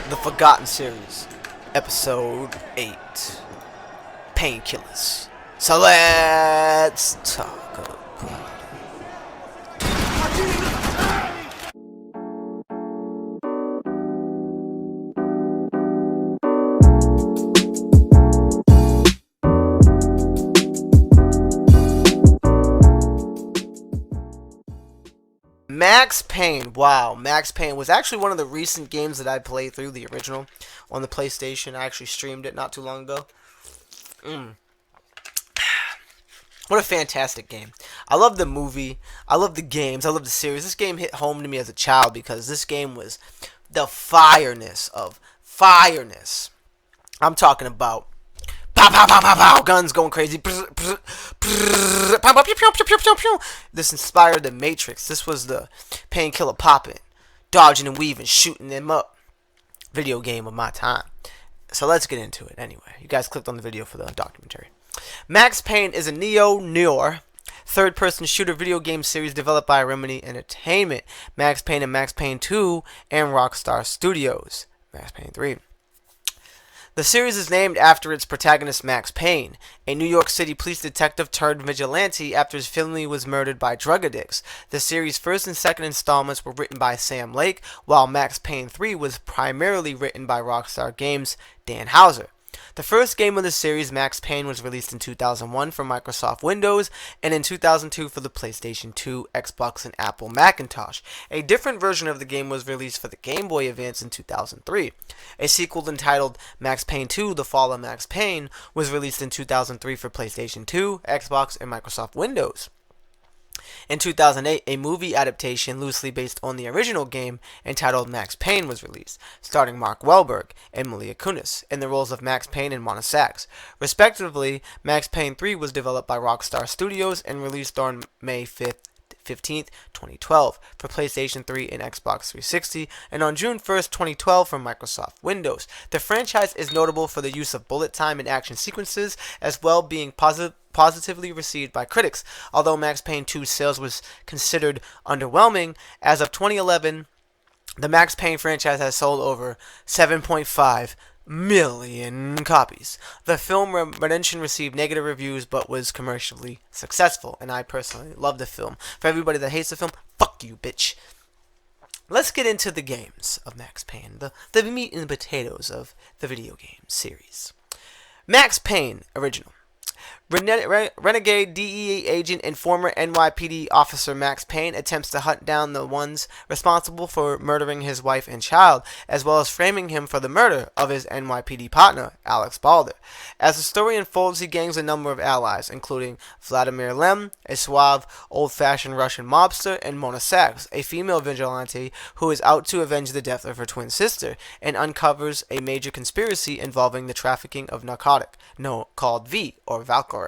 The Forgotten Series, Episode 8, Painkillers. So let's talk about Max Payne. Wow, Max Payne was actually one of the recent games that I played through, the original, on the PlayStation. I actually streamed it not too long ago. What a fantastic game. I love the movie. I love the games. I love the series. This game hit home to me as a child because this game was the fireness of fireness. I'm talking about pow, pow, pow, pow, pow, guns going crazy. This inspired the Matrix. This was the painkiller popping, dodging and weaving, shooting them up video game of my time. So let's get into it anyway. You guys clicked on the video for the documentary. Max Payne is a neo-noir third-person shooter video game series developed by Remedy Entertainment, Max Payne and Max Payne 2, and Rockstar Studios, Max Payne 3. The series is named after its protagonist Max Payne, a New York City police detective turned vigilante after his family was murdered by drug addicts. The series' first and second installments were written by Sam Lake, while Max Payne 3 was primarily written by Rockstar Games' Dan Houser. The first game of the series, Max Payne, was released in 2001 for Microsoft Windows and in 2002 for the PlayStation 2, Xbox, and Apple Macintosh. A different version of the game was released for the Game Boy Advance in 2003. A sequel entitled Max Payne 2: The Fall of Max Payne was released in 2003 for PlayStation 2, Xbox, and Microsoft Windows. In 2008, a movie adaptation loosely based on the original game entitled Max Payne was released, starring Mark Wahlberg and Mila Kunis in the roles of Max Payne and Mona Sachs. Respectively, Max Payne 3 was developed by Rockstar Studios and released on May 15th, 2012 for PlayStation 3 and Xbox 360, and on June 1st, 2012 for Microsoft Windows. The franchise is notable for the use of bullet time and action sequences, as well being positively received by critics. Although Max Payne 2's sales was considered underwhelming, as of 2011, the Max Payne franchise has sold over 7.5 million copies. The film Redemption received negative reviews but was commercially successful, and I personally love the film. For everybody that hates the film, fuck you, bitch. Let's get into the games of Max Payne, the meat and potatoes of the video game series. Max Payne original. Renegade DEA agent and former NYPD officer Max Payne attempts to hunt down the ones responsible for murdering his wife and child, as well as framing him for the murder of his NYPD partner, Alex Balder. As the story unfolds, he gains a number of allies, including Vladimir Lem, a suave, old-fashioned Russian mobster, and Mona Sachs, a female vigilante who is out to avenge the death of her twin sister, and uncovers a major conspiracy involving the trafficking of narcotic, called V, or Valkyrie,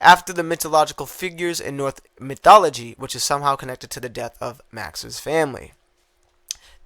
after the mythological figures in Norse mythology, which is somehow connected to the death of Max's family.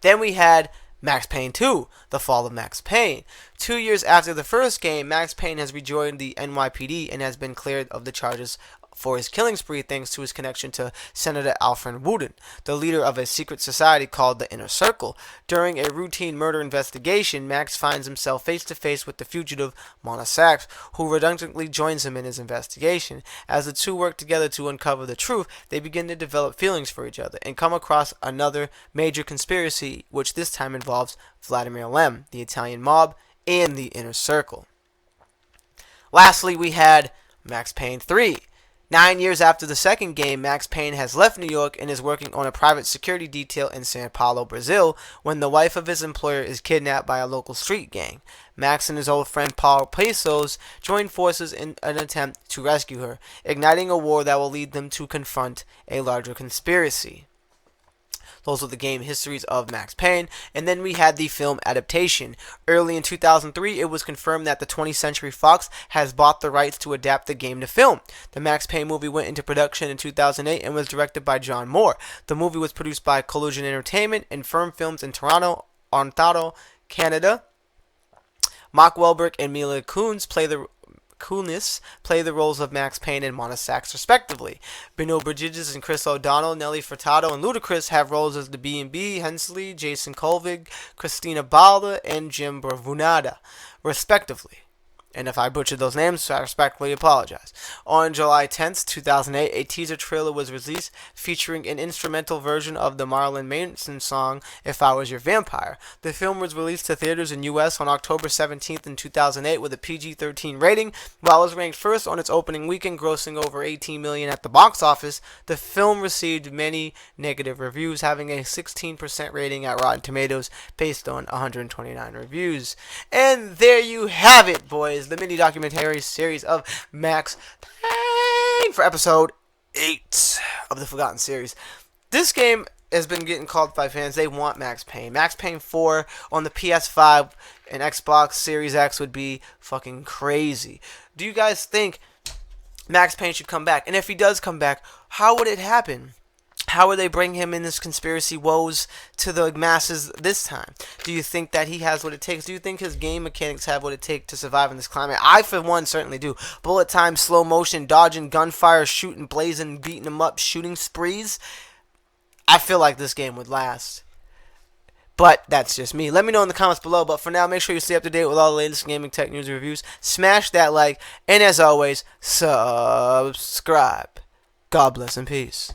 Then we had Max Payne 2, The Fall of Max Payne. 2 years after the first game, Max Payne has rejoined the NYPD and has been cleared of the charges for his killing spree thanks to his connection to Senator Alfred Woodin, the leader of a secret society called the Inner Circle. During a routine murder investigation, Max finds himself face to face with the fugitive Mona Sachs, who reluctantly joins him in his investigation. As the two work together to uncover the truth, they begin to develop feelings for each other and come across another major conspiracy, which this time involves Vladimir Lem, the Italian mob, and the Inner Circle. Lastly, we had Max Payne 3. 9 years after the second game, Max Payne has left New York and is working on a private security detail in Sao Paulo, Brazil, when the wife of his employer is kidnapped by a local street gang. Max and his old friend Paul Pesos join forces in an attempt to rescue her, igniting a war that will lead them to confront a larger conspiracy. Those are the game histories of Max Payne. And then we had the film adaptation. Early in 2003, it was confirmed that the 20th Century Fox has bought the rights to adapt the game to film. The Max Payne movie went into production in 2008 and was directed by John Moore. The movie was produced by Collusion Entertainment and Firm Films in Toronto, Ontario, Canada. Mark Wahlberg and Mila Kunis play the Kunis play the roles of Max Payne and Mona Sachs, respectively. Bino Bridges and Chris O'Donnell, Nelly Furtado, and Ludacris have roles as the B&B, Hensley, Jason Colvig, Christina Balda, and Jim Bravunada, respectively. And if I butchered those names, I respectfully apologize. On July 10th, 2008, a teaser trailer was released featuring an instrumental version of the Marilyn Manson song, If I Was Your Vampire. The film was released to theaters in U.S. on October 17th in 2008 with a PG-13 rating. While it was ranked first on its opening weekend, grossing over $18 million at the box office, the film received many negative reviews, having a 16% rating at Rotten Tomatoes based on 129 reviews. And there you have it, boys. The mini documentary series of Max Payne for episode 8 of the Forgotten series. This game has been getting called by fans. They want Max Payne. Max Payne 4 on the PS5 and Xbox Series X would be fucking crazy. Do you guys think Max Payne should come back? And if he does come back, how would it happen? How would they bring him in this conspiracy woes to the masses this time? Do you think that he has what it takes? Do you think his game mechanics have what it takes to survive in this climate? I, for one, certainly do. Bullet time, slow motion, dodging, gunfire, shooting, blazing, beating him up, shooting sprees. I feel like this game would last. But that's just me. Let me know in the comments below. But for now, make sure you stay up to date with all the latest gaming tech news and reviews. Smash that like. And as always, subscribe. God bless and peace.